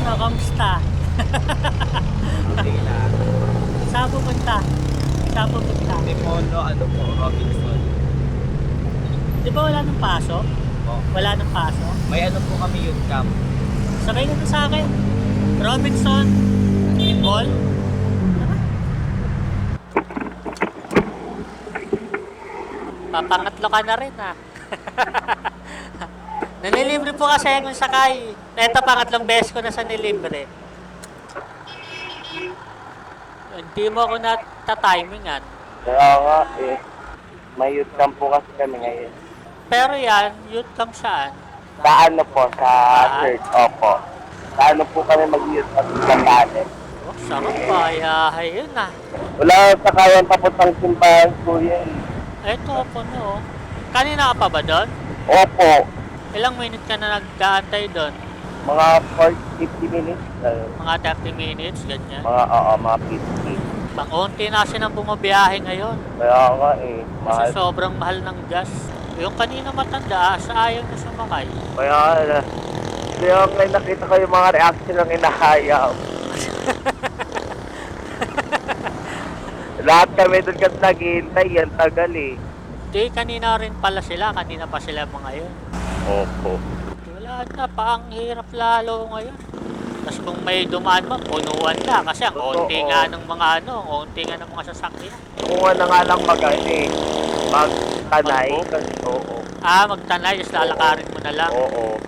Ano, kamusta? Okay lang. Saan pupunta? Saan pupunta? Demono, ano po, Robinson. Di ba wala nang pasok? Po. Wala nang pasok? May ano po kami youth camp. Sabay ka na sa akin. Robinson, Mall. Papangatlo ka na rin ah. Nanilibre po kasi akong sakay. Ito pangatlong beses ko na sa nilibre. Hindi mo ako natatimingan. Kaya nga eh. May youth camp po kasi kami ngayon. Pero yan, youth camp saan? Sa ano po, sa church, opo. Sa ano po kami mag-youth camp sa Tanet. Oh, sarap pa. Ayahay yun ah. Wala sa kayan papuntang simbahan po yun. Eto po no. Kanina ka pa ba doon? Opo. Ilang minute ka na nag-aantay doon? Mga 40-50 minutes. Mga 30 minutes, ganyan. Mga 50. Pangunti na kasi nang bumabiyahe ngayon. Kaya nga eh. Kasi Mahal. sobrang mahal ng gas. Yung kanina matanda, sa ayaw na sumakay. Kaya nga nakita ko yung mga reaction ng inahayaw. Lahat kami doon kasi naghihintay, yan tagal eh. Di, kanina rin pala sila. Kanina pa sila mga yun. Opo. Wala na pa, ang hirap lalo ngayon. Tapos kung may dumaan mo, punuan na. Kasi ang konti nga ng mga konti nga ng mga sasakyan. Kung ano nga lang magtanay. Oo. Magtanay, tapos lalakarin mo na lang. Oo.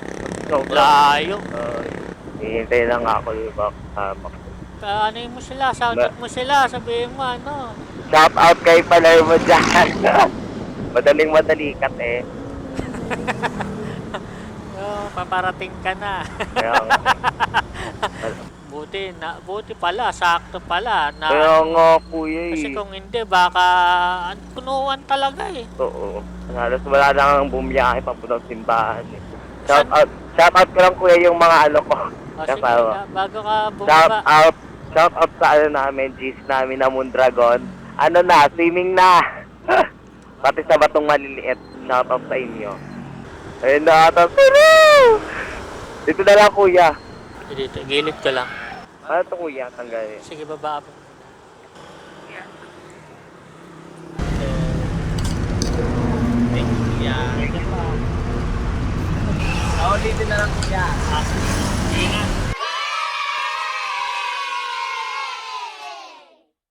Layo. Hihintay lang ako yung kasama ko. Ano mo sila, shoutout mo sila, sabihin mo Shout out kay Palay mo dyan. Madaling kat eh. Paparating ka na. Kaya nga. buti pala, sakto pala. Kaya nga kuya eh. Kasi kung hindi, baka punuan talaga eh. Oo. Halos wala nang bumiyahe papuntang simbahan eh. Shout out ko lang kuya yung mga ano ko. Sige na, bago ka bumaba. Shout out sa ano namin, G's namin na Moondragon. Ano na, swimming na. Pati sa batong maliliit. Shout out sa inyo. Ayun na ata. Dito na lang kuya. Dito, gilid ka lang. Ano to kuya? Tanggalin. Sige, baba.